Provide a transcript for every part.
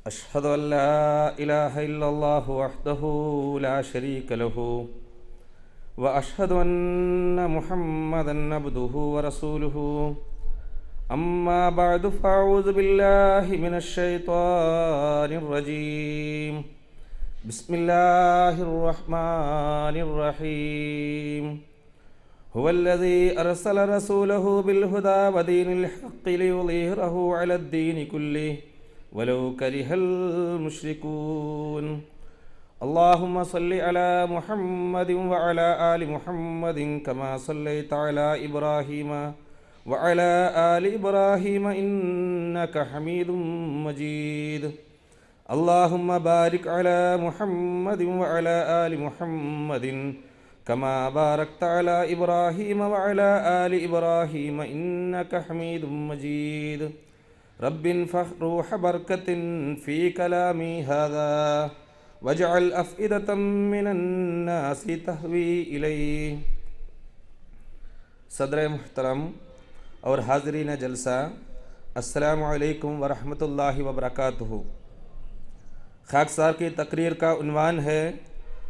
अशहदु अल्ला इलाहा इल्लल्लाहु वहदहु ला शरीक लहु व अशहदु अन्ना मुहम्मदन अब्दुहु व रसूलुहु अम्मा बअदु फ़अऊज़ु बिल्लाहि मिनश शैतानिर रजीम बिस्मिल्लाहिर रहमानिर रहीम हुवल्लज़ी अरसल रसूलहु बिल हुदा व दीनिल हक़्क़ि लियुज़हिरहु अलद्दीनि कुल्लिहि वलो करिहल मुश्रिकून। अल्लाहुम्मा सल्लि अला मुहम्मदिन व अला आलि मुहम्मदिन कमा सल्लैता अला इब्राहीम व अला आलि इब्राहीम इन्नका हमीदुम मजीद। अल्लाहुम्मा बारिक अला मुहम्मदिन व अला आलि मुहम्मदिन कमा बारकता अला इब्राहीम व अला आलि इब्राहीम इन्नका हमीदुम मजीद। रब्बिन फ़रूह बरकतिन फ़ी कलामी हाज़ा वजअल अफ़इदतम मिनन्नासि तहवी इलैहि। सदर मुहतरम और हाज़रीन जलसा, अस्सलामु अलैकुम व रहमतुल्लाहि व बरकातुहू। खाकसार की तकरीर का उन्वान है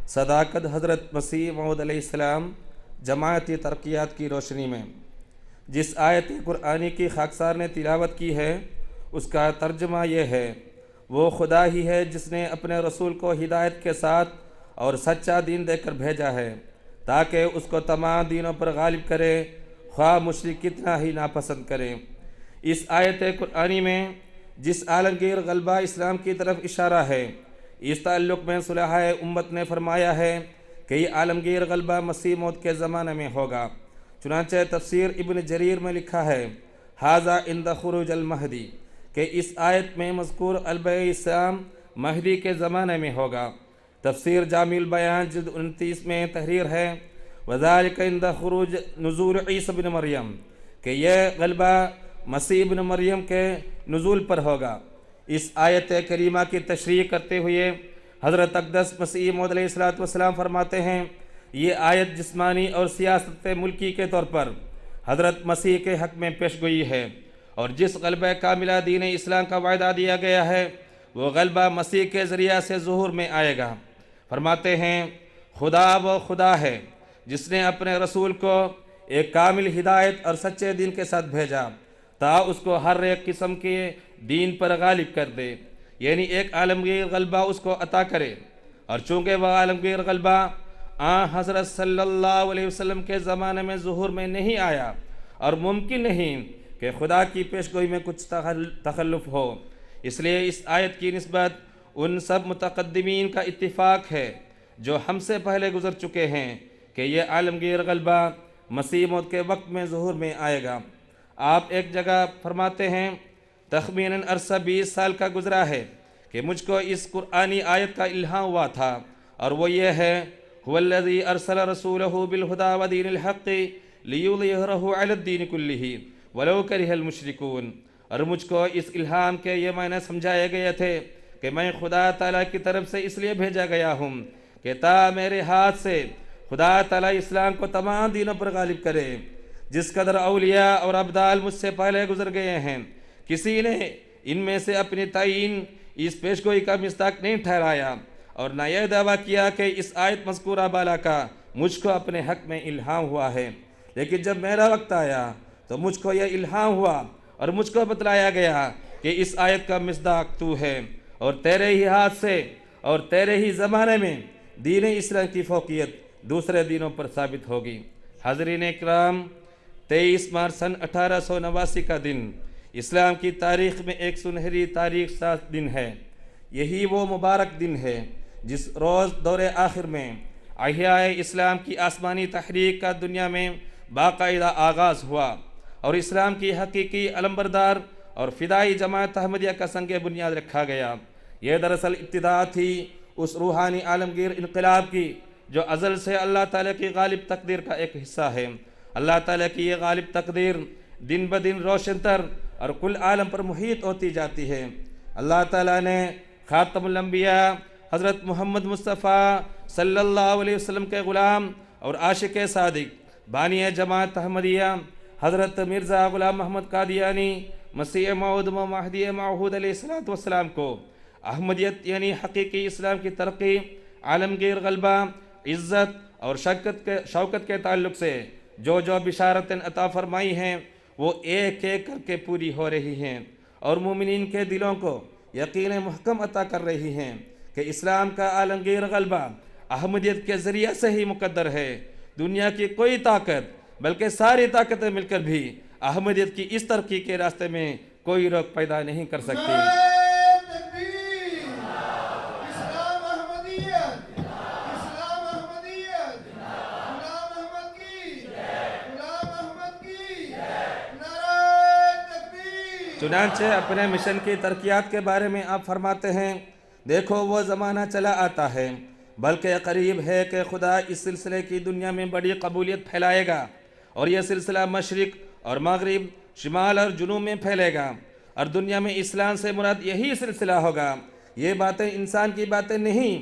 सदाकत हज़रत मसीह मऊद अलैहिस्सलाम जमाअती तरक़ियात की रोशनी में। जिस आयत कुरानी की खाकसार ने तिलावत की है उसका तर्जुमा यह है, वो खुदा ही है जिसने अपने रसूल को हिदायत के साथ और सच्चा दीन देकर भेजा है ताकि उसको तमाम दीनों पर गालिब करे, ख्वाह मुशरिक कितना ही नापसंद करें। इस आयत कुरानी में जिस आलमगीर गलबा इस्लाम की तरफ इशारा है, इस ताल्लुक़ में सुलह उम्मत ने फरमाया है कि ये आलमगीर गलबा मसीह मौत के ज़माने में होगा। चुनांचे तफसीर इब्न जरीर में लिखा है हाज़ा इंद खुरूज अल महदी कि इस आयत में मज़कूर अलबैइस्लाम महदी के ज़माने में होगा। तफसीर जामिल बयान जिल्द 29 में तहरीर है वज़ालिका इंद खुरूज नुज़ूल ईसा बिन मरियम कि यह गलबा मसीह बिन मरियम के नुज़ूल पर होगा। इस आयत करीमा की तशरीह करते हुए हज़रत अक़दस मसीह मौऊद अलैहिस्सलातु वस्सलाम फरमाते हैं, ये आयत जिस्मानी और सियासत मुल्की के तौर पर हज़रत मसीह के हक़ में पेशगोई है और जिस गलबा कामिला दीन इस्लाम का वायदा दिया गया है वो गलबा मसीह के ज़रिया से ज़ुहूर में आएगा। फरमाते हैं, खुदा वो खुदा है जिसने अपने रसूल को एक कामिल हिदायत और सच्चे दीन के साथ भेजा ता उसको हर एक किस्म के दीन पर गालिब कर दे, यानी एक आलमगीर गलबा उसको अता करे। और चूँकि वह आलमगीर गलबा हज़रत सल्लल्लाहु अलैहि वसल्लम के ज़माने में ज़ुहूर में नहीं आया और मुमकिन नहीं कि खुदा की पेशगोई में कुछ तखल्लुफ़ हो, इसलिए इस आयत की निस्बत उन सब मुतक़द्दिमीन का इत्तिफ़ाक़ है जो हमसे पहले गुज़र चुके हैं कि यह आलमगीर गलबा मसीह मौत के वक्त में ज़ुहूर में आएगा। आप एक जगह फरमाते हैं, तख़मीनन अरसा 20 साल का गुज़रा है कि मुझको इस कुरानी आयत का इल्हाम हुआ था और वो ये है, हुवल्लज़ी अरसल रसूलहु बिल हुदा व दीनिल हक़्क़ि लियुज़हिरहु अलद्दीनि कुल्लिहि वलो करिहल मुश्रिकून। और मुझको इस इल्हाम के ये मायने समझाए गए थे कि मैं खुदा ताला की तरफ से इसलिए भेजा गया हूँ कि ता मेरे हाथ से खुदा ताला इस्लाम को तमाम दीनों पर गालिब करे। जिस कदर औलिया और अब्दाल मुझसे पहले गुजर गए हैं, किसी ने इनमें से अपनी तयीन इस पेशगोई का मिस्ताक नहीं ठहराया और न यह दावा किया कि इस आयत मज़कूरा बाला का मुझको अपने हक़ में इल्हाम हुआ है। लेकिन जब मेरा वक्त आया तो मुझको यह इल्हाम हुआ और मुझको बतलाया गया कि इस आयत का मिस्दाक तू है और तेरे ही हाथ से और तेरे ही ज़माने में दीन इस्लाम की फ़ौक़ियत दूसरे दीनों पर साबित होगी। हाज़रीन इकराम, 23 मार्च सन 1889 का दिन इस्लाम की तारीख़ में एक सुनहरी तारीख़ सा दिन है। यही वो मुबारक दिन है जिस रोज़ दौरे आखिर में अहियाए इस्लाम की आसमानी तहरीक का दुनिया में बाकायदा आगाज़ हुआ और इस्लाम की हकीकी अलम्बरदार और फ़िदाई जमात अहमदिया का संग बुनियाद रखा गया। यह दरअसल इब्तिदा थी उस रूहानी आलमगीर इनकलाब की जो अज़ल से अल्लाह ताला की गालिब तकदीर का एक हिस्सा है। अल्लाह ताला की ये गालिब तकदीर दिन ब दिन रोशनतर और कुल आलम पर मुहीत होती जाती है। अल्लाह ताला ने खातमुल अंबिया हज़रत मोहम्मद मुस्तफ़ा सल्लल्लाहु अलैहि वसल्लम के ग़ुलाम और आशिक सादिक बानी जमात अहमदिया हज़रत मिर्ज़ा ग़ुलाम मोहम्मद कादियानी मसीह मऊद महदी मऊद अलैहिस्सलातु वस्सलाम को अहमदियत यानी हकीकी इस्लाम की तरक्की, आलमगीर गलबा, इज़्ज़त और शौकत के ताल्लुक़ से जो जो बिशारतें अता फरमाई हैं वो एक एक करके पूरी हो रही हैं और मोमिनीन के दिलों को यकीन मुहकम अता कर रही हैं कि इस्लाम का आलमगीर गलबा अहमदियत के ज़रिए से ही मुकद्दर है। दुनिया की कोई ताकत बल्कि सारी ताकतें मिलकर भी अहमदियत की इस तरक्की के रास्ते में कोई रोक पैदा नहीं कर सकती। चुनांचे अपने मिशन की तरक्यात के बारे में आप फरमाते हैं, देखो वो ज़माना चला आता है बल्कि करीब है कि खुदा इस सिलसिले की दुनिया में बड़ी कबूलियत फैलाएगा और यह सिलसिला मशरिक़ और मगरिब, शिमाल और जुनूब में फैलेगा और दुनिया में इस्लाम से मुराद यही सिलसिला होगा। ये बातें इंसान की बातें नहीं,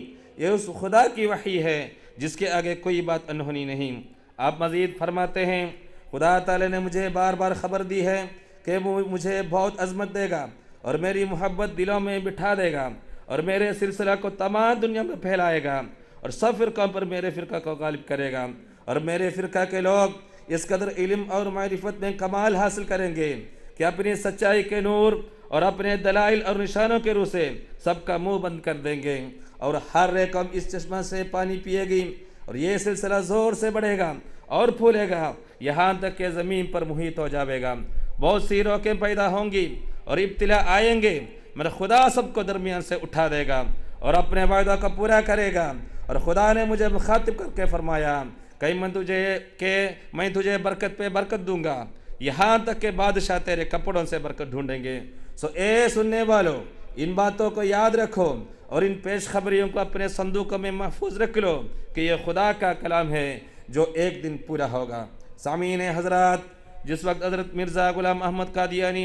ये उस खुदा की वही है जिसके आगे कोई बात अनहोनी नहीं। आप मज़ीद फरमाते हैं, खुदा ताला ने मुझे बार बार ख़बर दी है कि वो मुझे बहुत अज़मत देगा और मेरी मोहब्बत दिलों में बिठा देगा और मेरे सिलसिला को तमाम दुनिया में फैलाएगा और सब फ़िरक़ों पर मेरे फ़िरक़ा को गालिब करेगा और मेरे फ़िरक़ा के लोग इस कदर इल्म और मारिफत में कमाल हासिल करेंगे कि अपनी सच्चाई के नूर और अपने दलाइल और निशानों के रूह से सबका मुँह बंद कर देंगे और हर एक कौम इस चश्मा से पानी पिएगी और ये सिलसिला ज़ोर से बढ़ेगा और फूलेगा यहाँ तक कि ज़मीन पर मुहित हो जाएगा। बहुत सी रोकें पैदा होंगी और इब्तिला आएंगे मगर खुदा सबको दरमियान से उठा देगा और अपने वायदा को पूरा करेगा। और खुदा ने मुझे मुखातिब करके फरमाया कहीं मैं तुझे बरकत पे बरकत दूंगा, यहाँ तक के बादशाह तेरे कपड़ों से बरकत ढूंढेंगे। सो ए सुनने वालों, इन बातों को याद रखो और इन पेश खबरियों को अपने संदूकों में महफूज रख लो कि यह खुदा का कलाम है जो एक दिन पूरा होगा। सामीन हज़रात, जिस वक्त हज़रत मिर्ज़ा ग़ुलाम अहमद कादियानी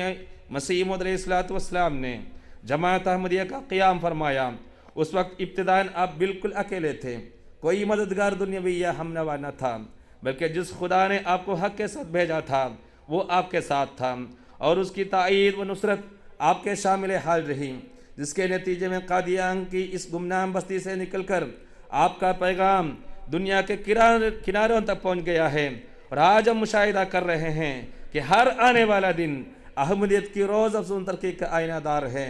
मसीह मौऊद अलैहिस्सलाम ने जमात अहमदिया का क़याम फरमाया, उस वक्त इब्तिदान आप बिल्कुल अकेले थे, कोई मददगार दुनियावी या हमनवा न था, बल्कि जिस खुदा ने आपको हक़ के साथ भेजा था वो आपके साथ था और उसकी ताईद व नुसरत आपके शामिल हाल रही, जिसके नतीजे में कादियान की इस गुमनाम बस्ती से निकलकर आपका पैगाम दुनिया के किनारों तक पहुँच गया है। और आज हम मुशाहिदा कर रहे हैं कि हर आने वाला दिन अहमदियत की रोज़ अफज़ून तरक्की का आईनादार है।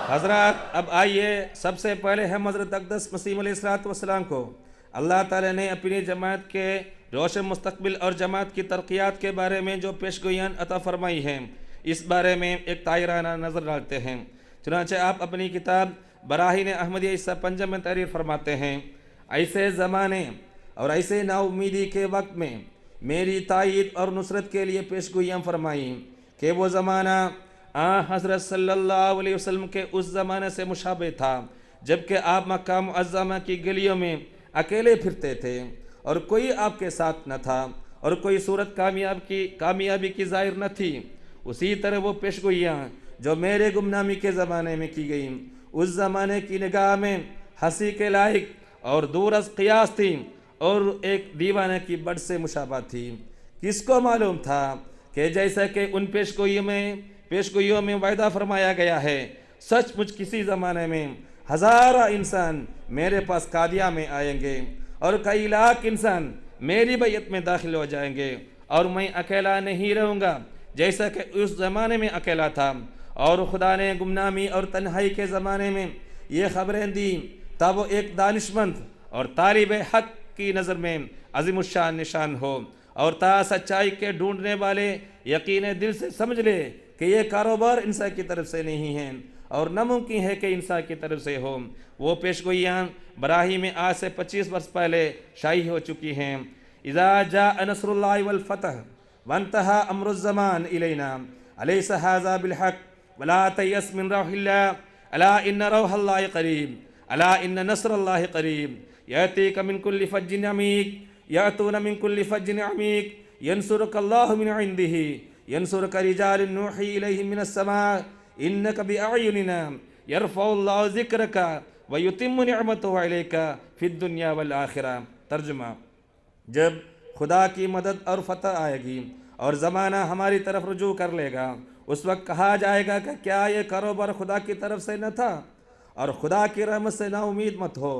हज़रात, अब आइए सबसे पहले हम हज़रत अक़दस मसीह अलैहिस्सलाम को अल्लाह ताला ने अपनी जमात के रोशन मुस्तकबिल और जमात की तरक्यात के बारे में जो पेशगोइयाँ अता फरमाई हैं इस बारे में एक तायराना नज़र डालते हैं। चुनांचे आप अपनी किताब बराहीन अहमदिया हिस्सा 5 में तहरीर फरमाते हैं, ऐसे ज़माने और ऐसे नाउमीदी के वक्त में मेरी तायद और नुसरत के लिए पेशगोइयाँ फरमाई कि वो ज़माना हज़रत सल्लल्लाहु अलैहि वसल्लम के उस ज़माने से मुशाबे था जबकि आप मक्का मुअज़्ज़मा की गलियों में अकेले फिरते थे और कोई आपके साथ न था और कोई सूरत कामयाबी की ज़ाहिर न थी। उसी तरह वो पेशगोइयाँ जो मेरे गुमनामी के ज़माने में की गई उस ज़माने की निगाह में हंसी के लायक और दूर अज़ क़ियास थी और एक दीवाने की बड़ से मुशाबा थी। किसको मालूम था कि जैसा कि उन पेशगोइयों में वायदा फरमाया गया है, सचमुच किसी ज़माने में हज़ारों इंसान मेरे पास कादिया में आएंगे और कई लाख इंसान मेरी बैयत में दाखिल हो जाएंगे और मैं अकेला नहीं रहूँगा जैसा कि उस ज़माने में अकेला था। और खुदा ने गुमनामी और तन्हाई के ज़माने में ये ख़बरें दी तब वो एक दानिशमंद और तालिब हक़ की नज़र में अज़ीमुश्शान निशान हो और ता सच्चाई के ढूंढने वाले यकीन दिल से समझ ले कि ये कारोबार इंसान की तरफ से नहीं है और नामुमकिन है कि इंसान की तरफ से हो। वो पेशगोइयाँ बराही में आज से 25 वर्ष पहले शाही हो चुकी हैं। इज़ा जाअ नस्रुल्लाहि वल फतह वंतहा अम्रुज़्ज़मान इलैना अलैसा हाज़ा बिलहक़ वला तयस मिन रौहिल्लाह अला इन्न रौहल्लाहि क़रीब अला इन्न नस्रल्लाहि क़रीब यातीका मिन कुल्लि फज्जिन अमीक यातूना मिन कुल्लि फज्जिन अमीक यंसुरुकल्लाहु मिन इंदिही यंसुरुका रिजालुन नूही इलैहिम मिनस समा इन्नका बिअयुनिना यरफ़उल्लाहु ज़िक्रका व युतिम्मु निअमतहु अलैका फिद दुनिया वल आखिरा। तर्जुमा, जब खुदा की मदद और फतह आएगी और ज़माना हमारी तरफ रुजू कर लेगा, उस वक्त कहा जाएगा कि क्या ये कारोबार खुदा की तरफ से न था, और खुदा की रहमत से ना उम्मीद मत हो।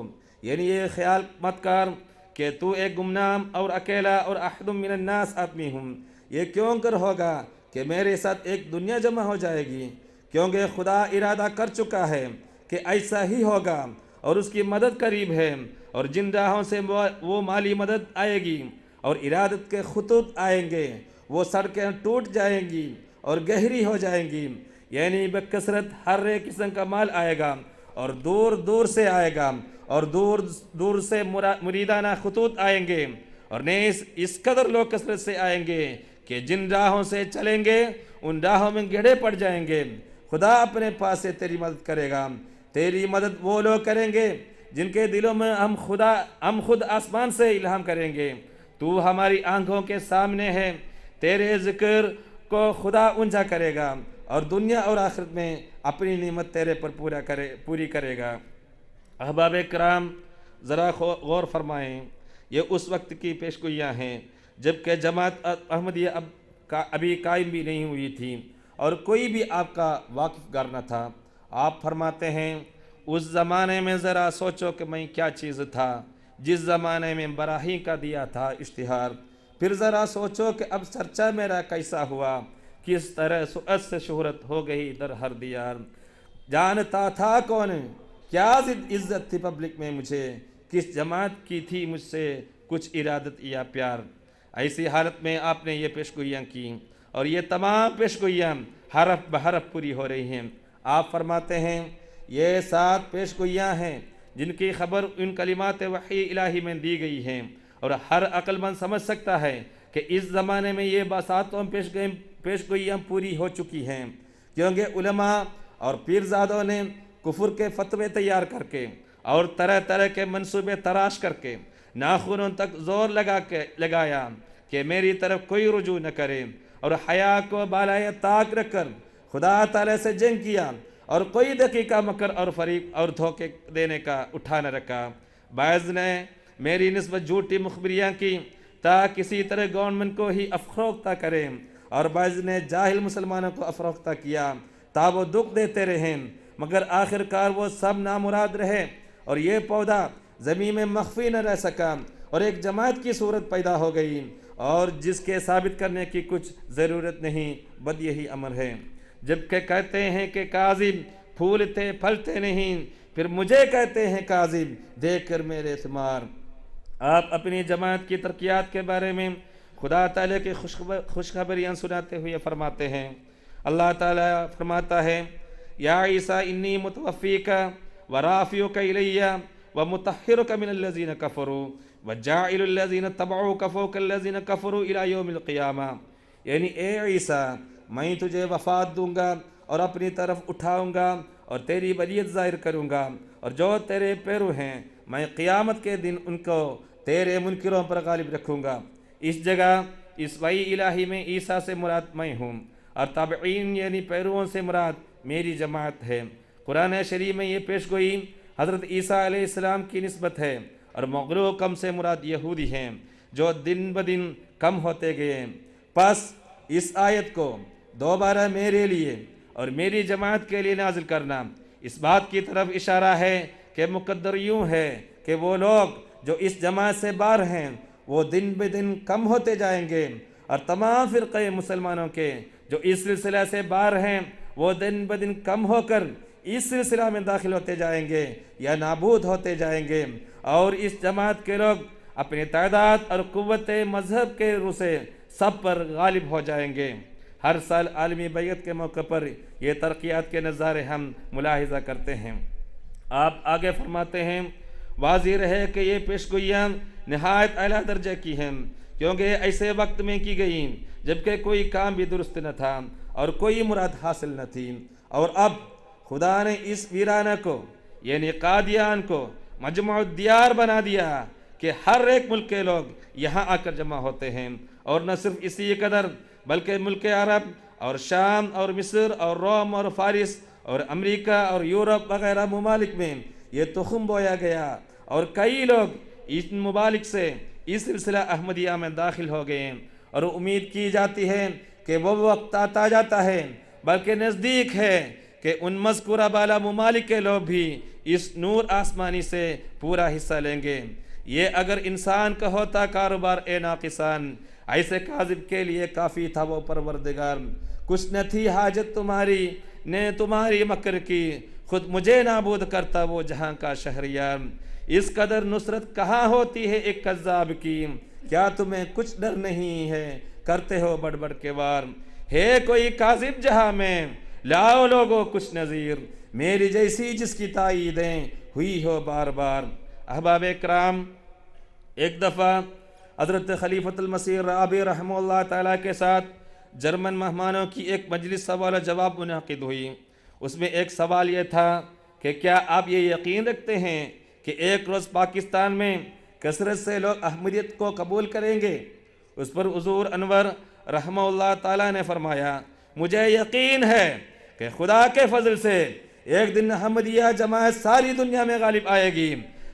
यानी ये ख्याल मत कर कि तू एक गुमनाम और अकेला और अहदुम मिनन नास आदमी हूँ। ये क्यों कर होगा कि मेरे साथ एक दुनिया जमा हो जाएगी, क्योंकि खुदा इरादा कर चुका है कि ऐसा ही होगा और उसकी मदद करीब है। और जिन राहों से वो माली मदद आएगी और इरादत के खुतूत आएंगे, वो सड़कें टूट जाएंगी और गहरी हो जाएंगी। यानी बेकसरत हर एक किस्म का माल आएगा और दूर दूर से आएगा और दूर दूर से मुरीदाना खुतूत आएंगे, और नहीं इस कदर लोग कसरत से आएंगे कि जिन राहों से चलेंगे उन राहों में गड्ढे पड़ जाएंगे। खुदा अपने पास से तेरी मदद करेगा। तेरी मदद वो लोग करेंगे जिनके दिलों में हम खुद आसमान से इल्हाम करेंगे। तू हमारी आंखों के सामने है, तेरे जिक्र को खुदा ऊंचा करेगा और दुनिया और आखिरत में अपनी नेमत तेरे पर पूरी करेगा। अहबाब कराम, ज़रा गौर फरमाएँ, ये उस वक्त की पेशगोइयाँ हैं जबकि जमात अहमदिया अभी कायम भी नहीं हुई थी और कोई भी आपका वाकिफ़गार न था। आप फरमाते हैं, उस ज़माने में ज़रा सोचो कि मैं क्या चीज़ था जिस ज़माने में बराही का दिया था इश्तिहार। फिर ज़रा सोचो कि अब चर्चा मेरा कैसा हुआ, किस तरह सुअत से शोहरत हो गई दर हर दियार। जानता था कौन, क्या इज्जत थी पब्लिक में मुझे, किस जमात की थी मुझसे कुछ इरादत या प्यार। ऐसी हालत में आपने ये पेशगोइयाँ की और ये तमाम पेशगोइयाँ हरफ बहरफ पूरी हो रही हैं। आप फरमाते हैं, ये 7 पेशगोइयाँ हैं जिनकी खबर उन कलिमात वही इलाही में दी गई हैं, और हर अक्लमंद समझ सकता है कि इस ज़माने में ये बासातों पेशगोइयाँ पूरी हो चुकी हैं, क्योंकि उलमा और पीरजादों ने कुफर के फतवे तैयार करके और तरह तरह के मंसूबे तराश करके नाखूनों तक जोर लगाया कि मेरी तरफ कोई रुजू न करे, और हया को बालाए ताक रखकर खुदा ताला से जंग किया और कोई दकीका मकर और फरीब और धोखे देने का उठा न रखा। बाज़ ने मेरी निस्बत झूठी मुखबरियाँ की ताकि किसी तरह गवर्नमेंट को ही अफरोख्ता करें, और बाज़ ने जाहिल मुसलमानों को अफरोख्ता किया ता वो दुख देते रहें, मगर आखिरकार वो सब नामुराद रहे और ये पौधा ज़मीन में मख्फी न रह सका और एक जमात की सूरत पैदा हो गई, और जिसके साबित करने की कुछ ज़रूरत नहीं, बद यही अमर है। जबकि कहते हैं कि काजिब फूलते फलते नहीं, फिर मुझे कहते हैं काजिब देख कर मेरे शुमार। आप अपनी जमात की तरक्यात के बारे में खुदा ताला की खुशखबरियाँ सुनाते हुए फरमाते हैं। अल्लाह ताला फरमाता है, या ईसा इन्नी मुतवफ़्फ़ीका व राफ़ियुका इलैया व मुतहिरुका मिनल्लज़ीना कफ़रू व जाइलुल्लज़ीना तबऊका फ़ौकल्लज़ीना कफ़रू इला यौमिल क़ियामा। यानी ए ईसा, मैं तुझे वफ़ात दूंगा और अपनी तरफ उठाऊंगा और तेरी वलीयत ज़ाहिर करूंगा, और जो तेरे पैरू हैं मैं क़ियामत के दिन उनको तेरे मुनकिरों पर गालिब रखूंगा। इस जगह इस वही इलाही में ईसा से मुराद मैं हूँ और ताबईन यानी पैरुओं से मुराद मेरी जमात है। कुरान शरीफ में ये पेशगोई हज़रत ईसा अलैहिस्सलाम की निस्बत है, और मगरू कम से मुराद यहूदी हैं जो दिन ब दिन कम होते गए। बस इस आयत को दोबारा मेरे लिए और मेरी जमात के लिए नाजिल करना इस बात की तरफ इशारा है कि मुकद्दर यूँ है कि वो लोग जो इस जमात से बाहर हैं वो दिन ब दिन कम होते जाएंगे, और तमाम फ़िरक़े मुसलमानों के जो इस सिलसिला से बाहर हैं वो दिन ब दिन कम होकर इस सिलसिला में दाखिल होते जाएंगे या नाबूद होते जाएंगे, और इस जमात के लोग अपनी तादाद और क़ुव्वत मज़हब के रू से सब पर गालिब हो जाएंगे। हर साल आलमी बैत के मौके पर ये तरक्यात के नज़ारे हम मुलाहिज़ा करते हैं। आप आगे फरमाते हैं, वाज़िह रहे कि ये पेशगोइयाँ नहायत आला दर्जे की हैं, क्योंकि ऐसे वक्त में की गई जबकि कोई काम भी दुरुस्त न था और कोई मुराद हासिल न थी, और अब खुदा ने इस वीराना को यानी कादियान को मजमुअद दियार बना दिया कि हर एक मुल्क के लोग यहाँ आकर जमा होते हैं, और न सिर्फ इसी कदर बल्कि मुल्क अरब और शाम और मिस्र और रोम और फ़ारिस और अमेरिका और यूरोप वगैरह ममालिक में ये तुखम बोया गया और कई लोग इस मुबालिक से इस सिलसिला अहमदिया में दाखिल हो गए और उम्मीद की जाती है कि वो वक्त आता जाता है, बल्कि नज़दीक है कि उन मज़कूरा बाला मुमालिक के लोग भी इस नूर आसमानी से पूरा हिस्सा लेंगे। ये अगर इंसान का होता कारोबार ए नाकिसान, ऐसे काजिब के लिए काफ़ी था वो परवरदिगार। कुछ न थी हाजत तुम्हारी ने तुम्हारी मकर की, खुद मुझे नाबूद करता वो जहाँ का शहरियार। इस कदर नुसरत कहाँ होती है एक कज़्ज़ाब की, क्या तुम्हें कुछ डर नहीं है करते हो बढ़ बढ़ के वार। है कोई काजिब जहाँ में लाओ लोगों कुछ नज़ीर, मेरी जैसी जिसकी ताईदें हुई हो बार बार। अहबाब इकराम, एक दफ़ा हज़रत खलीफतुल मसीह राबी रहमतुल्लाह ताला के साथ जर्मन मेहमानों की एक मजलिस सवाल जवाब मुनक़िद हुई। उसमें एक सवाल ये था कि क्या आप ये यकीन रखते हैं कि एक रोज़ पाकिस्तान में कसरत से लोग अहमदियत को कबूल करेंगे। उस पर हुज़ूर अनवर रहमतुल्लाह ताला ने फरमाया, मुझे यकीन है कि खुदा के फजल से एक दिन अहमदिया जमात सारी दुनिया में गालिब आएगी।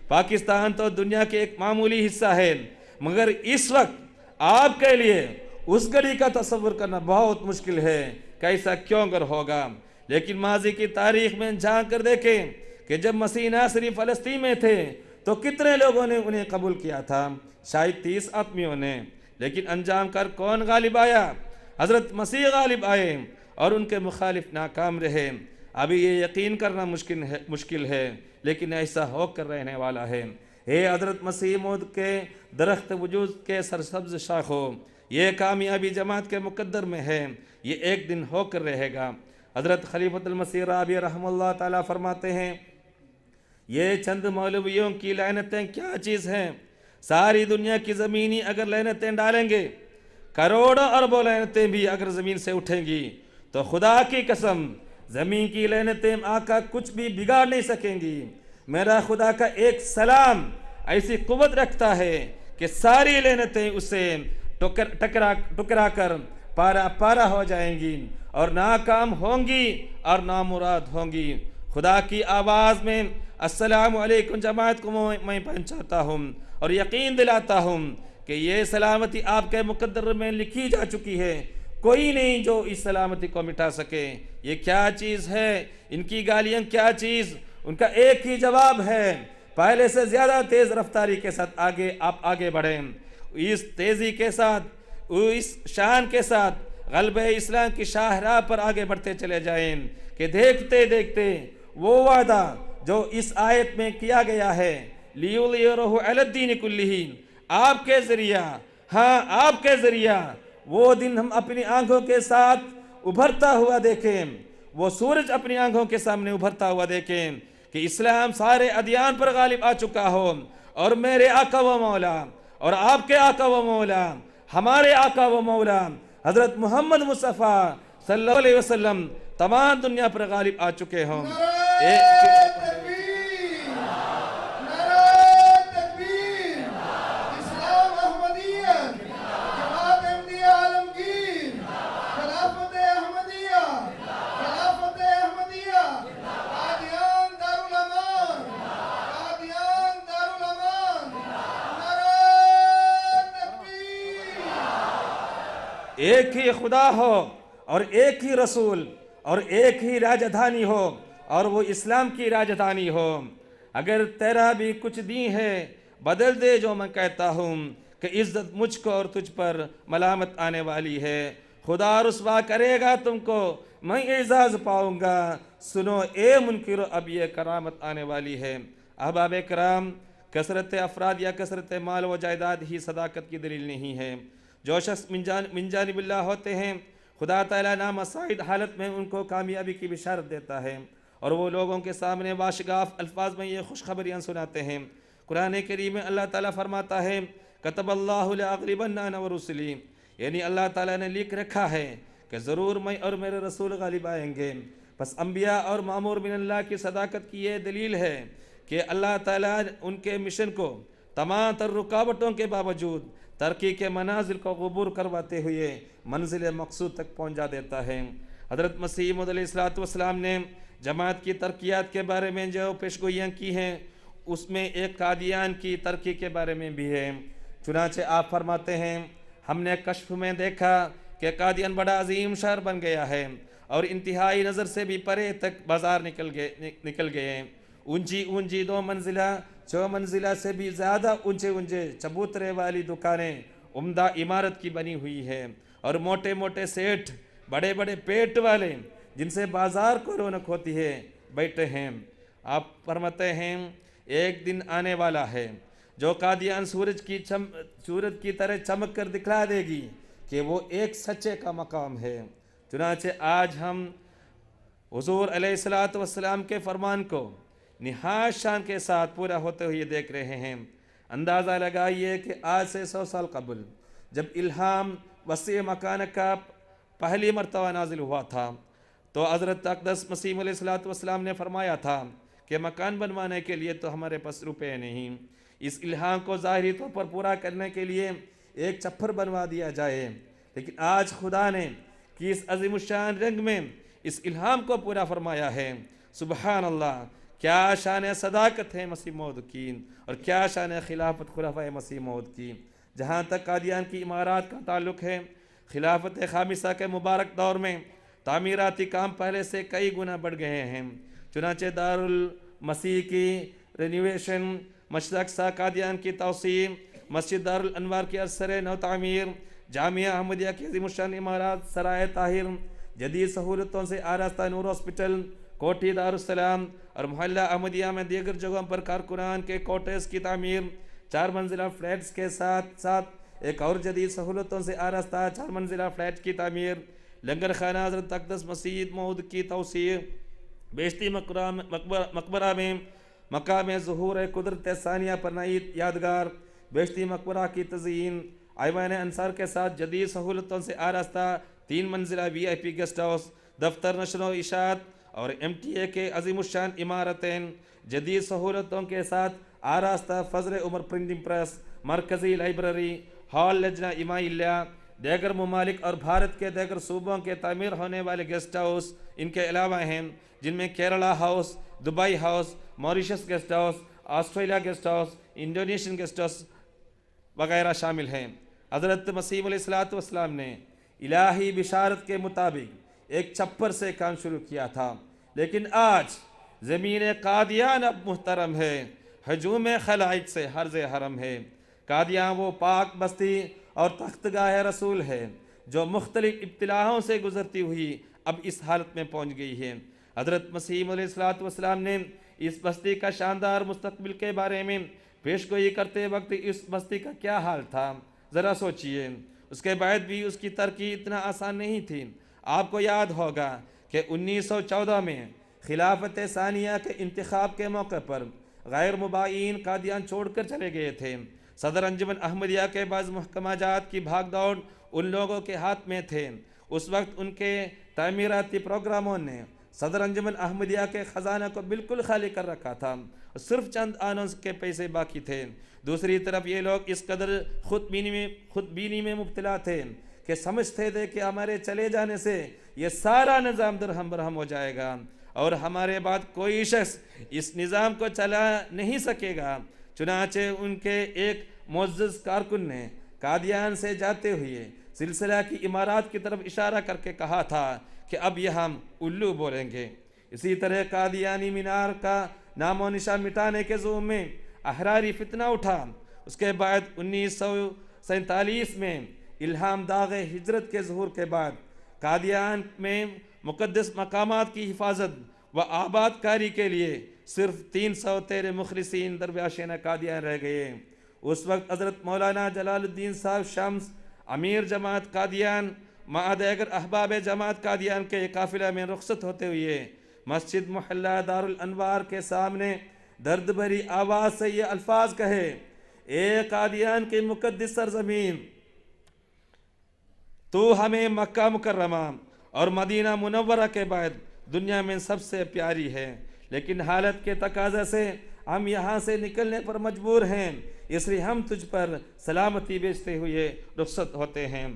पाकिस्तान तो दुनिया के एक मामूली हिस्सा है, मगर इस वक्त आपके लिए उस घड़ी का तस्वुर करना बहुत मुश्किल है, कैसा क्यों गर होगा। लेकिन माजी की तारीख में झांक कर देखें कि जब मसीह नासरी फ़लस्तीन में थे तो कितने लोगों ने उन्हें कबूल किया था, शायद 30 आदमियों ने। लेकिन अंजाम कर कौन गालिब आया? हज़रत मसीह गालिब आए और उनके मुखालिफ नाकाम रहे। अभी ये यकीन करना मुश्किल है, लेकिन ऐसा होकर रहने वाला है। हे हज़रत मसीह मौद के दरख्त वजूद के सरसब्ज शाखों, ये कामयाबी जमात के मुकद्दर में है, ये एक दिन होकर रहेगा। हज़रत खलीफतुल मसीह राबी रहमतुल्लाह ताला फरमाते हैं, ये चंद मौलवियों की लानतें क्या चीज़ हैं। सारी दुनिया की ज़मीनी अगर लानतें डालेंगे, करोड़ों अरबों लानतें भी अगर ज़मीन से उठेंगी, तो खुदा की कसम ज़मीन की लानतें आका कुछ भी बिगाड़ नहीं सकेंगी। मेरा खुदा का एक सलाम ऐसी कुव्वत रखता है कि सारी लानतें उससे टकरा कर पारा पारा हो जाएंगी और नाकाम होंगी और नामुराद होंगी। खुदा की आवाज़ में अस्सलामु अलैकुम जमात को मैं पहुँचाता हूँ और यकीन दिलाता हूँ कि ये सलामती आपके मुकद्दर में लिखी जा चुकी है। कोई नहीं जो इस सलामती को मिटा सके। ये क्या चीज़ है? इनकी गालियाँ क्या चीज़? उनका एक ही जवाब है, पहले से ज़्यादा तेज़ रफ्तारी के साथ आप आगे बढ़ें। इस तेज़ी के साथ, इस शान के साथ ग़ल्बे इस्लाम की शाहराह पर आगे बढ़ते चले जाएं कि देखते देखते वो वादा जो इस आयत में किया गया है, लियुज़हिरहु अलद्दीन कुल्लिही, आपके ज़रिया, हाँ आपके ज़रिया वो दिन हम अपनी आंखों के साथ उभरता हुआ देखें, वो सूरज अपनी आंखों के सामने उभरता हुआ देखें कि इस्लाम सारे अदियान पर गालिब आ चुका हो और मेरे आका व मौला और आपके आका व मौला, हमारे आका व मौला हज़रत मोहम्मद मुस्तफ़ा सल्लल्लाहु अलैहि वसल्लम तमाम दुनिया पर गालिब आ चुके हों। एक ही खुदा हो और एक ही रसूल और एक ही राजधानी हो और वो इस्लाम की राजधानी हो। अगर तेरा भी कुछ दी है बदल दे जो मैं कहता हूँ कि इज्जत मुझको और तुझ पर मलामत आने वाली है। खुदा रुस्वा करेगा तुमको, मैं एजाज़ पाऊँगा। सुनो ए मुनकिरो, अब ये करामत आने वाली है। अहबाब कराम, कसरत अफराद या कसरत माल व जायदाद ही सदाकत की दलील नहीं है। जो शख्स मिन जानिबिल्लाह होते हैं, खुदा ताला नामसाइद हालत में उनको कामयाबी की बिशारत देता है और वो लोगों के सामने वाशगाफ अल्फाज में ये खुशखबरियाँ सुनाते हैं। कुरान करीम में अल्लाह ताला फरमाता है, कतबल्लाहु लअग़लिबन्ना अना व रुसली, यानी अल्लाह ताला ने लिख रखा है कि ज़रूर मैं और मेरे रसूल गालिब आएंगे। बस अम्बिया और मामूर मिनल्लाह की सदाकत की ये दलील है कि अल्लाह ताला उनके मिशन को तमाम तर रुकावटों के बावजूद तरक्की के मनाजिल को क़बूल करवाते हुए मंजिल मकसूद तक पहुँचा देता है। हज़रत मसीह मौऊद अलैहिस्सलातु वस्सलाम ने जमात की तरक्यात के बारे में जो पेशगोइयाँ की हैं उसमें एक कादियान की तरक्की के बारे में भी है। चुनाचे आप फरमाते हैं, हमने कश्फ में देखा कि कादियान बड़ा अजीम शहर बन गया है और इंतहाई नज़र से भी परे तक बाज़ार निकल गए। ऊंची ऊंची 2 मंजिला 6 मंजिला से भी ज़्यादा ऊंचे ऊंचे चबूतरे वाली दुकानें उम्दा इमारत की बनी हुई है और मोटे मोटे सेठ बड़े बड़े पेट वाले जिनसे बाज़ार को रौनक होती है बैठे हैं। आप फरमाते हैं एक दिन आने वाला है जो कादियान सूरज की तरह चमक कर दिखला देगी कि वो एक सच्चे का मकाम है। चुनाचे आज हम हुजूर अलैहिस्सलातु वस्सलाम के फरमान को निहायत शान के साथ पूरा होते हुए देख रहे हैं। अंदाज़ा लगाइए कि आज से 100 साल कबल जब इल्हाम वसी मकान का पहली मरतबा नाजिल हुआ था तो हज़रत अक़दस मसीह अलैहिस्सलातु वस्सलाम ने फरमाया था कि मकान बनवाने के लिए तो हमारे पास रुपए नहीं, इस इल्हाम को ज़ाहिरी तौर पर पूरा करने के लिए एक छप्पर बनवा दिया जाए। लेकिन आज खुदा ने कि इस अज़ीमुश्शान रंग में इस इल्हाम को पूरा फरमाया है। सुबहान अल्लाह, क्या शान सदाकत है मसीह मौद की और क्या शान खिलाफत खुलाफा मसीह मौद की। जहाँ तक कादियान की इमारत का ताल्लुक़ है, खिलाफत खामिसा के मुबारक दौर में तामीराती काम पहले से कई गुना बढ़ गए हैं। चुनाचे दारुल मसीह की रेनोवेशन, मस्जिद अक्सा कादियान की तौसी, मस्जिद दारुल अनवार की असर नौ तामीर, जामिया अहमदिया की अज़ीमुश्शान इमारत, सराय ताहिर, जदीद सहूलतों से आरास्ता नूर हॉस्पिटल, कोठी दारुस्सलाम और मोहल्ला अहमदिया में दीगर जगहों पर कारकुनान के कोटेस की तामीर, 4 मंजिला फ्लैट्स के साथ साथ एक और जदीद सहूलतों से आरास्ता 4 मंजिला फ्लैट की तामीर, लंगर खाना हज़रत अक़दस मसीह मौद की तौसी, बेशती मकबरा में मकाम ज़ुहूर कुदरत सानिया पर नई यादगार, बेशती मकबरा की तज़ीन, आइवान अंसार के साथ जदीद सहूलतों से आरास्ता 3 मंजिला VIP गेस्ट हाउस, दफ्तर नशर व इशात और MTA के अज़ीमुश्शान इमारतें, जदीद सहूलतों के साथ आरास्ता फ़ज़ल उमर प्रिंटिंग प्रेस, मरकज़ी लाइब्रेरी, हॉल लजना इमाइल्या, दीगर ममालिक और भारत के दीगर सूबों के तामीर होने वाले गेस्ट हाउस इनके अलावा हैं, जिनमें Kerala house, Dubai house, Mauritius guest house, Australia guest house, Indonesian guest house वगैरह शामिल हैं। हज़रत मसीह अलैहिस्सलातु वस्सलाम ने इलाही बिशारत के मुताबिक एक छप्पर से काम शुरू किया था, लेकिन आज ज़मीन कादियान अब मुहतरम है, हजूम खलाइक से हर्ज हरम है। कादियान वो पाक बस्ती और तख्तगाह रसूल है जो मुख्तलिफ इब्तिलाओं से गुजरती हुई अब इस हालत में पहुँच गई है। हज़रत मसीह अलैहिस्सलातु वस्सलाम ने इस बस्ती का शानदार मुस्तकबिल के बारे में पेशगोई करते वक्त इस बस्ती का क्या हाल था ज़रा सोचिए। उसके बाद भी उसकी तरक्की इतना आसान नहीं थी। आपको याद होगा कि 1914 में खिलाफत सानिया के इंतखाब के मौके पर गैर मुबाइन कादियान छोड़कर चले गए थे। सदर अंजुमन अहमदिया के बाज़ महकमाजात की भागदौड़ उन लोगों के हाथ में थे। उस वक्त उनके तामीराती प्रोग्रामों ने सदर अंजुमन अहमदिया के ख़जाना को बिल्कुल खाली कर रखा था, सिर्फ चंद आनों के पैसे बाकी थे। दूसरी तरफ ये लोग इस कदर खुदबीनी में मुब्तला थे कि समझते थे कि हमारे चले जाने से ये सारा निज़ाम दरहम बरहम हो जाएगा और हमारे बाद कोई शख्स इस निज़ाम को चला नहीं सकेगा। चुनाचे उनके एक मुअज़्ज़ज़ कारकुन ने कादियान से जाते हुए सिलसिला की इमारत की तरफ इशारा करके कहा था कि अब यह हम उल्लू बोलेंगे। इसी तरह कादियानी मीनार का नामो निशान मिटाने के ज़ुम्मे में अहरारी फितना उठा। उसके बाद 1947 में इल्हाम दाग़ हिजरत के ज़हूर के बाद कादियान में मुक़द्दस मकामात की हिफाजत व आबादकारी के लिए सिर्फ 313 मुखलिसीन दरवेशान कादियान रह गए। उस वक्त हज़रत मौलाना जलालुद्दीन साहब शम्स अमीर जमात कादियान मादगर अहबाब जमात कादियान के काफ़िला में रुखसत होते हुए मस्जिद मोहल्ला दारुल अनवार के सामने दर्द भरी आवाज़ से ये अल्फाज कहे, ए कादियान की मुक़द्दस सरज़मीन, तू हमें मक्का मुकर्रमा और मदीना मुनव्वरा के बाद दुनिया में सबसे प्यारी है, लेकिन हालत के तकाज़ा से हम यहाँ से निकलने पर मजबूर हैं, इसलिए हम तुझ पर सलामती बेचते हुए रुखसत होते हैं।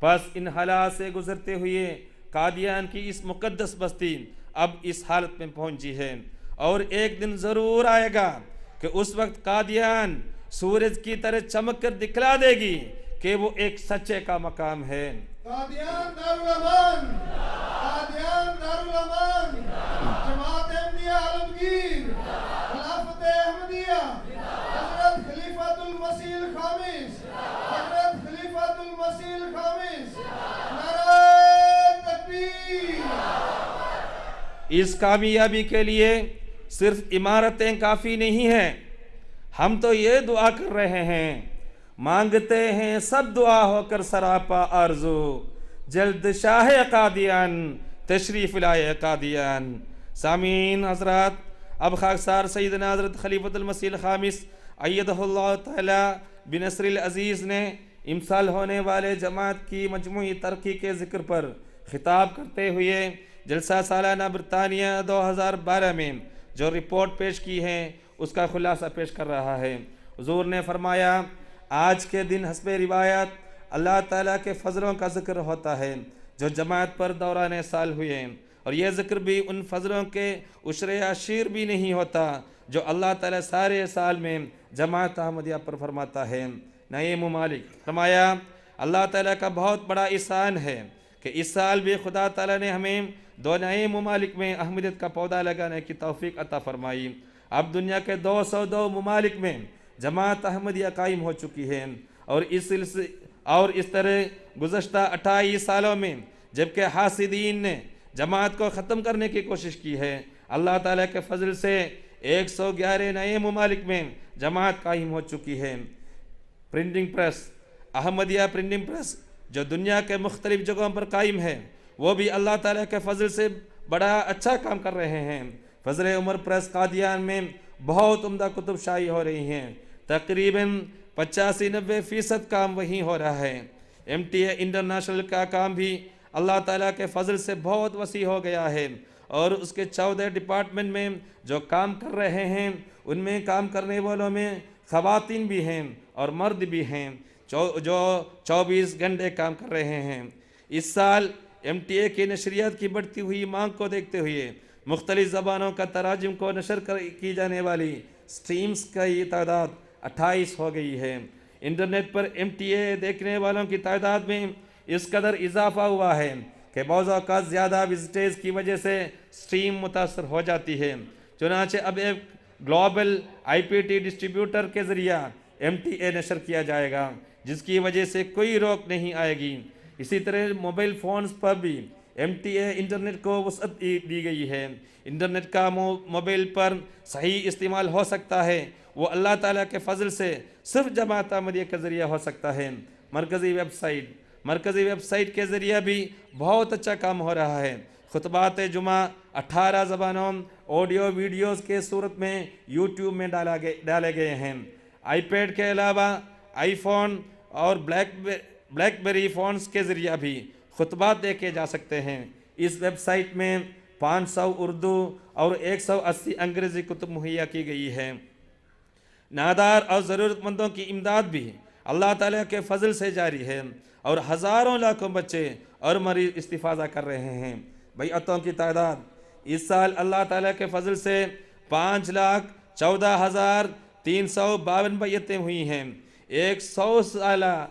बस इन हालात से गुजरते हुए कादियान की इस मुक़द्दस बस्ती अब इस हालत में पहुंची है। और एक दिन ज़रूर आएगा कि उस वक्त कादियान सूरज की तरह चमक कर दिखला देगी कि वो एक सच्चे का मकाम है। कादियान दारुल अमान, कादियान दारुल अमान, जमात अहमदिया आलमगीर, खिलाफत अहमदिया, हजरत खलीफातुल मसीह खामिस, हजरत खलीफातुल मसीह खामिस, नारे तकबीर। इस कामयाबी के लिए सिर्फ इमारतें काफ़ी नहीं हैं, हम तो ये दुआ कर रहे हैं, मांगते हैं सब दुआ होकर सरापा आरज़ू, जल्द शाह कादियान तशरीफ़ लाए कादियान। सामीन हज़रात, अब खाकसार सैयदना हज़रत खलीफतुल मसीह खामिस अय्यदहुल्लाह तआला बिनस्रिल अज़ीज़ ने इम्साल होने वाले जमात की मजमूई तरक्की के ज़िक्र पर खिताब करते हुए जलसा सालाना बरतानिया 2012 में जो रिपोर्ट पेश की है उसका खुलासा पेश कर रहा है। हुज़ूर ने फरमाया, आज के दिन हस्बे रिवायत अल्लाह ताला के फ़ज़लों का ज़िक्र होता है जो जमात पर दौरान साल हुए, और यह ज़िक्र भी उन फ़ज़लों के उशरे अशीर भी नहीं होता जो अल्लाह ताला सारे साल में जमात अहमदिया पर फरमाता है। नए मुमालिक, फरमाया अल्लाह ताला का बहुत बड़ा एहसान है कि इस साल भी खुदा ताला ने हमें 2 नए मुमालिक में अहमदियत का पौधा लगाने की तौफीक अता फरमाई। अब दुनिया के 202 मुमालिक में जमात अहमदिया कायम हो चुकी है, और इस तरह गुज़श्ता 28 सालों में जबकि हासिदीन ने जमात को ख़त्म करने की कोशिश की है, अल्लाह ताला के फजल से 111 नए मुमालिक में जमात कायम हो चुकी है। Printing press, Ahmadiyya printing press जो दुनिया के मुख्तलिफ जगहों पर कायम है, वो भी अल्लाह ताला के फजल से बड़ा अच्छा काम कर रहे हैं। फजल उमर प्रेस कादियान में बहुत उम्दा कुतुब शाही हो रही हैं, तकरीबन 85-90% काम वहीं हो रहा है। MTA इंटरनेशनल का काम भी अल्लाह ताला के फजल से बहुत वसी हो गया है, और उसके 14 डिपार्टमेंट में जो काम कर रहे हैं उनमें काम करने वालों में ख़वातीन भी हैं और मर्द भी हैं जो 24 घंटे काम कर रहे हैं। इस साल MTA की नशरियात की बढ़ती हुई मांग को देखते हुए मुख्तलिफ ज़बानों का तराजुम को नशर की जाने वाली स्ट्रीम्स की तादाद 28 हो गई है। इंटरनेट पर MTA देखने वालों की तादाद में इस कदर इजाफा हुआ है कि बाज़ औक़ात ज़्यादा विजिटर्स की वजह से स्ट्रीम मुतासर हो जाती है। चुनांचे अब एक ग्लोबल IPT डिस्ट्रीब्यूटर के ज़रिया MTA नशर किया जाएगा, जिसकी वजह से कोई रोक नहीं आएगी। इसी तरह मोबाइल फ़ोन्स पर भी MTA इंटरनेट को वसअत दी गई है। इंटरनेट का मोबाइल पर सही इस्तेमाल हो सकता है, वो अल्लाह ताला के फ़ज़ल से सिर्फ जमात अहमदिया के ज़रिए हो सकता है। मरकज़ी वेबसाइट के ज़रिए भी बहुत अच्छा काम हो रहा है। खुतबात जुमा 18 ज़बानों ऑडियो वीडियोज़ के सूरत में YouTube में डाले गए हैं। iPad के अलावा iPhone और ब्लैकबेरी फ़ोन्स के ज़रिए भी खुतबात देखे जा सकते हैं। इस वेबसाइट में 500 उर्दू और 180 अंग्रेज़ी कुतुब मुहैया की गई है। नादार और ज़रूरतमंदों की इमदाद भी अल्लाह ताला के फ़ज़ल से जारी है, और हज़ारों लाखों बच्चे और मरीज़ इस्तिफ़ादा कर रहे हैं। बैअतों की तादाद इस साल अल्लाह ताला के फ़ज़ल से 5,14,352 बैअतें हुई हैं। 116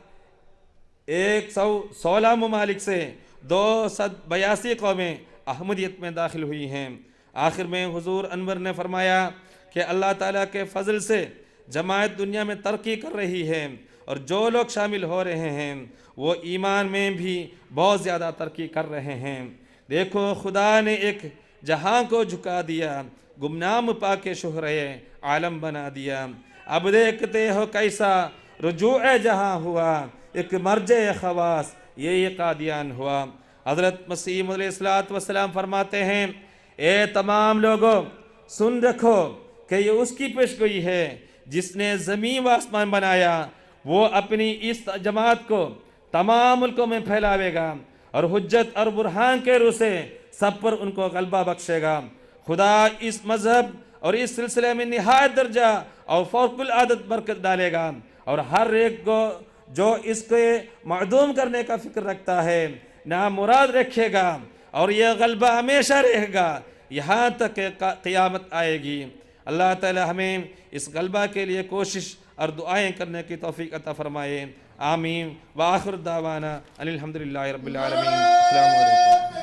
ममालिक से 282 कौमें अहमदियत में दाखिल हुई हैं। आखिर में हुज़ूर अनवर ने फरमाया कि अल्लाह ताला के फ़ज़ल से जमात दुनिया में तरक्की कर रही है, और जो लोग शामिल हो रहे हैं वो ईमान में भी बहुत ज़्यादा तरक्की कर रहे हैं। देखो, खुदा ने एक जहां को झुका दिया, गुमनाम पाके शोहरे आलम बना दिया। अब देखते हो कैसा रुजूए जहां हुआ, एक मर्जे खवास ये कादियान हुआ। हज़रत मसीह अलैहिस्सलाम फरमाते हैं, ए तमाम लोगों सुन रखो कि ये उसकी पेशगोई है जिसने ज़मीन व आसमान बनाया। वो अपनी इस जमात को तमाम मुल्कों में फैलावेगा, और हुज्जत और बुरहान के रूह से सब पर उनको गलबा बख्शेगा। खुदा इस मज़हब और इस सिलसिले में निहायत दर्जा और फ़ौकुल आदत बरकत डालेगा, और हर एक को जो इसके मअदूम करने का फ़िक्र रखता है ना मुराद रखेगा, और यह गलबा हमेशा रहेगा यहाँ तक क़यामत आएगी। अल्लाह ताला हमें इस गलबा के लिए कोशिश और दुआएं करने की तौफीक अता फरमाए। आमीन। व आखिर दावाना अनिल हम्दुलिल्लाहि रब्बिल आलमीन। अस्सलामु अलैकुम।